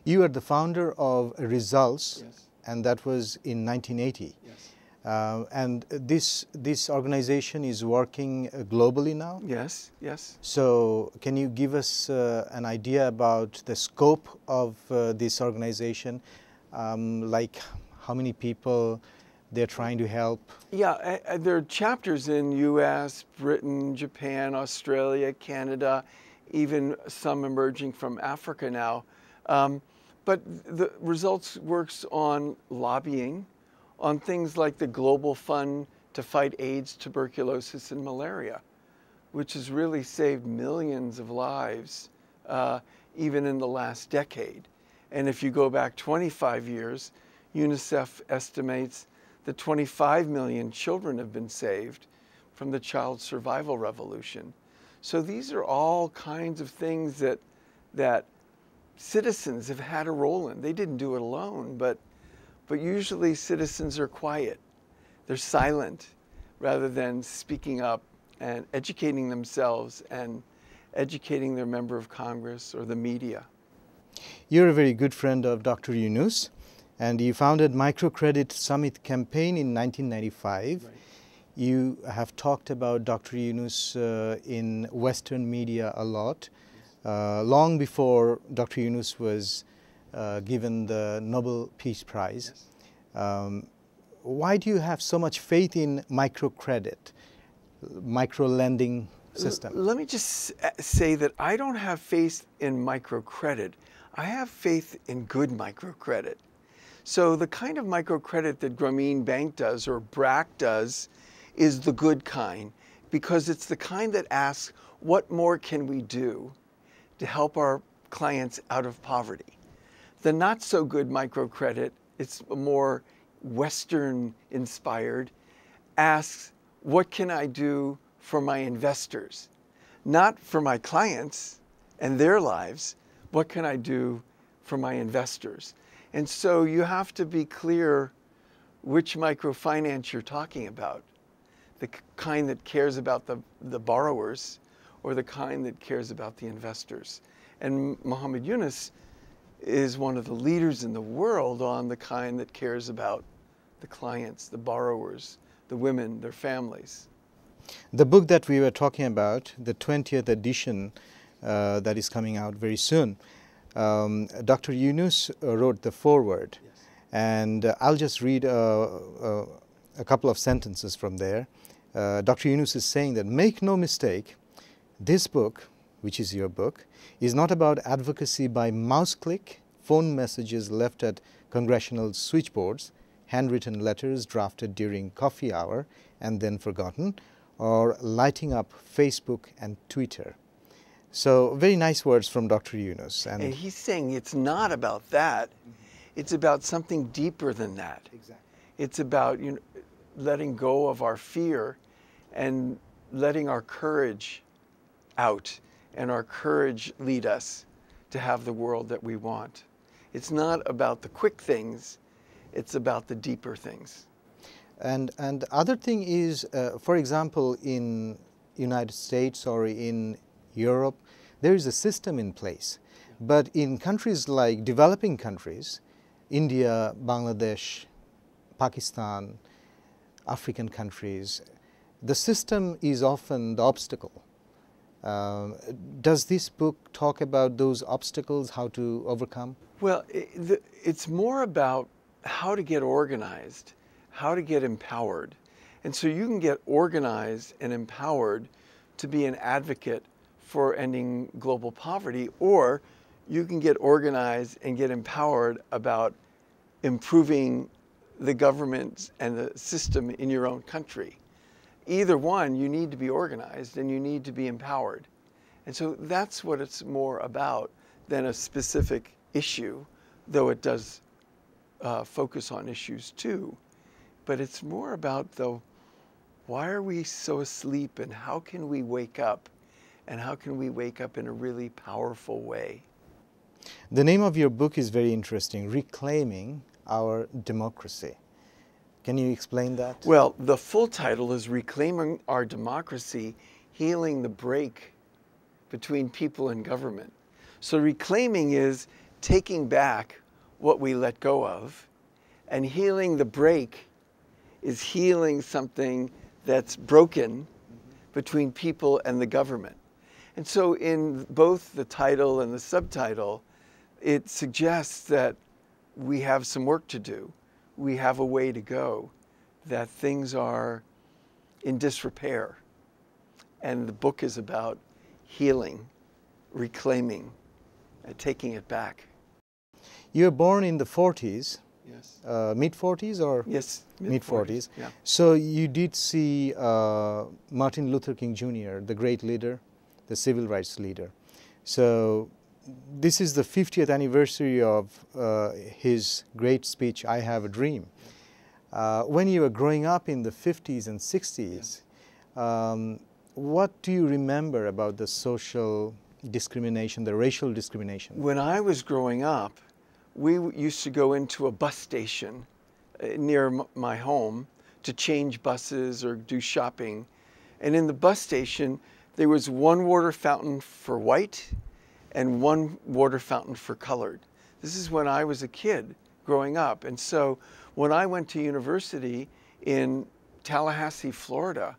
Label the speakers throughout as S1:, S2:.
S1: You are the founder of Results,
S2: Yes.
S1: and that was in 1980.
S2: Yes.
S1: And this organization is working globally now?
S2: Yes, yes.
S1: So can you give us an idea about the scope of this organization, like how many people they're trying to help?
S2: Yeah, there are chapters in US, Britain, Japan, Australia, Canada, even some emerging from Africa now. But the Results works on lobbying, on things like the Global Fund to fight AIDS, tuberculosis, and malaria, which has really saved millions of lives, even in the last decade. And if you go back 25 years, UNICEF estimates that 25 million children have been saved from the child survival revolution. So these are all kinds of things that citizens have had a role in. They didn't do it alone, but usually citizens are quiet. They're silent rather than speaking up and educating themselves and educating their member of Congress or the media.
S1: You're a very good friend of Dr. Yunus, and you founded Microcredit Summit Campaign in 1995.
S2: Right.
S1: You have talked about Dr. Yunus in Western media a lot, long before Dr. Yunus was given the Nobel Peace Prize.
S2: Yes.
S1: Why do you have so much faith in microcredit, micro-lending system?
S2: Let me just say that I don't have faith in microcredit. I have faith in good microcredit. So the kind of microcredit that Grameen Bank does or BRAC does is the good kind, because it's the kind that asks, what more can we do to help our clients out of poverty? The not so good microcredit, it's more Western inspired, asks, what can I do for my investors? Not for my clients and their lives, what can I do for my investors? And so you have to be clear which microfinance you're talking about. The kind that cares about the borrowers or the kind that cares about the investors. And Muhammad Yunus is one of the leaders in the world on the kind that cares about the clients, the borrowers, the women, their families.
S1: The book that we were talking about, the 20th edition that is coming out very soon, Dr. Yunus wrote the foreword.
S2: Yes.
S1: And I'll just read a couple of sentences from there. Dr. Yunus is saying that, make no mistake, this book, which is your book, is not about advocacy by mouse click, phone messages left at congressional switchboards, handwritten letters drafted during coffee hour and then forgotten, or lighting up Facebook and Twitter. So very nice words from Dr. Yunus.
S2: And he's saying it's not about that. It's about something deeper than that.
S1: Exactly.
S2: It's about letting go of our fear and letting our courage out and our courage lead us to have the world that we want. It's not about the quick things, it's about the deeper things.
S1: And the other thing is, for example, in United States or in Europe, there is a system in place. But in countries like developing countries, India, Bangladesh, Pakistan, African countries, the system is often the obstacle. Does this book talk about those obstacles, how to overcome?
S2: Well, it's more about how to get organized, how to get empowered. And so you can get organized and empowered to be an advocate for ending global poverty, or you can get organized and get empowered about improving the government and the system in your own country. Either one, you need to be organized and you need to be empowered. And so that's what it's more about than a specific issue, though it does focus on issues too. But it's more about why are we so asleep and how can we wake up? And how can we wake up in a really powerful way?
S1: The name of your book is very interesting, Reclaiming Our Democracy. Can you explain that?
S2: Well, the full title is Reclaiming Our Democracy, Healing the Break Between People and Government. So reclaiming is taking back what we let go of, and healing the break is healing something that's broken between people and the government. And so in both the title and the subtitle, it suggests that we have some work to do. We have a way to go, that things are in disrepair. And the book is about healing, reclaiming, and taking it back.
S1: You were born in the 40s,
S2: Yes.
S1: mid-40s or?
S2: Yes,
S1: Mid-40s.
S2: Yeah.
S1: So you did see Martin Luther King Jr., the great leader, the civil rights leader. So this is the 50th anniversary of his great speech, I Have a Dream. When you were growing up in the 50s and 60s, what do you remember about the social discrimination, the racial discrimination?
S2: When I was growing up, we used to go into a bus station near my home to change buses or do shopping. And in the bus station, there was one water fountain for white and one water fountain for colored. This is when I was a kid growing up. And so when I went to university in Tallahassee, Florida,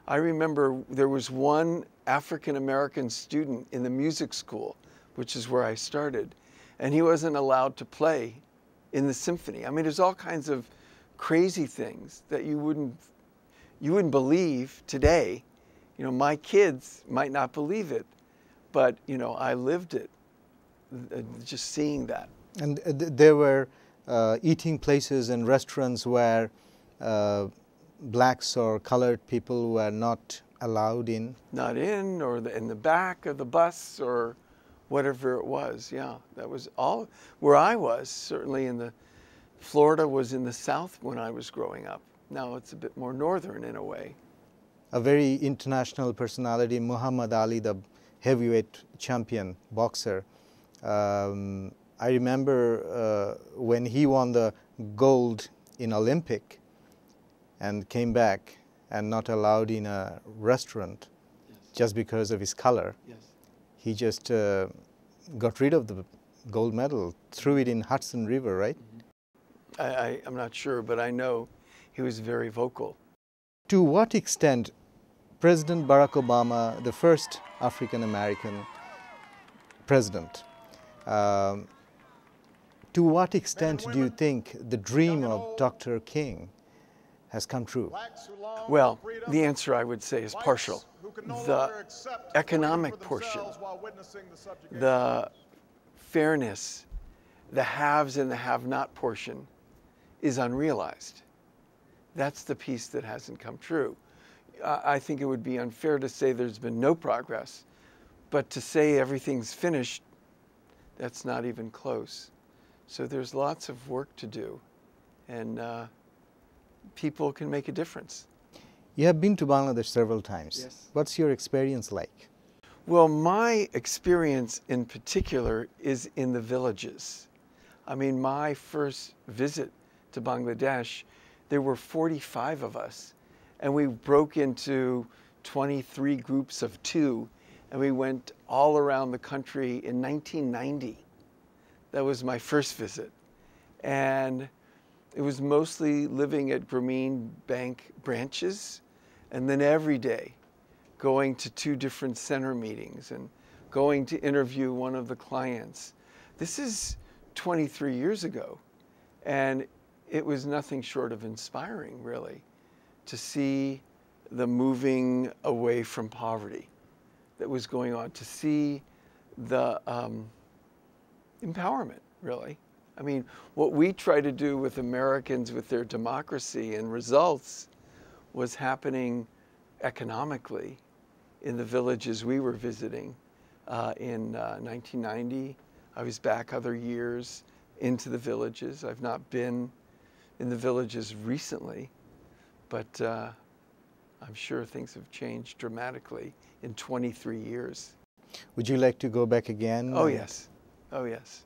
S2: I remember there was one African-American student in the music school, which is where I started, and he wasn't allowed to play in the symphony. I mean, there's all kinds of crazy things that you wouldn't believe today. You know, my kids might not believe it, but, you know, I lived it, just seeing that.
S1: And there were eating places and restaurants where blacks or colored people were not allowed in?
S2: Not in, or in the back of the bus, or whatever it was. Yeah, that was all where I was. Certainly in the Florida was in the South when I was growing up. Now it's a bit more northern in a way.
S1: A very international personality, Muhammad Ali, the heavyweight champion boxer. I remember when he won the gold in Olympic and came back and not allowed in a restaurant.
S2: Yes.
S1: Just because of his color.
S2: Yes.
S1: He just got rid of the gold medal, threw it in Hudson River, right?
S2: Mm-hmm. I'm not sure, but I know he was very vocal.
S1: To what extent President Barack Obama, the first African-American president, to what extent do you think the dream of Dr. King has come true?
S2: Well, the answer I would say is partial. The economic portion, the fairness, the haves and the have-not portion is unrealized. That's the piece that hasn't come true. I think it would be unfair to say there's been no progress, but to say everything's finished, that's not even close. So there's lots of work to do, and people can make a difference.
S1: You have been to Bangladesh several times.
S2: Yes.
S1: What's your experience like?
S2: Well, my experience in particular is in the villages. I mean, my first visit to Bangladesh, there were 45 of us, and we broke into 23 groups of 2, and we went all around the country in 1990. That was my first visit. And it was mostly living at Grameen Bank branches, and then every day going to 2 different center meetings and going to interview one of the clients. This is 23 years ago, and it was nothing short of inspiring, really, to see the moving away from poverty that was going on, to see the empowerment, really. I mean, what we try to do with Americans with their democracy and results was happening economically in the villages we were visiting. In 1990, I was back other years into the villages. I've not been in the villages recently, but I'm sure things have changed dramatically in 23 years.
S1: Would you like to go back again?
S2: Oh, yes. Oh, yes.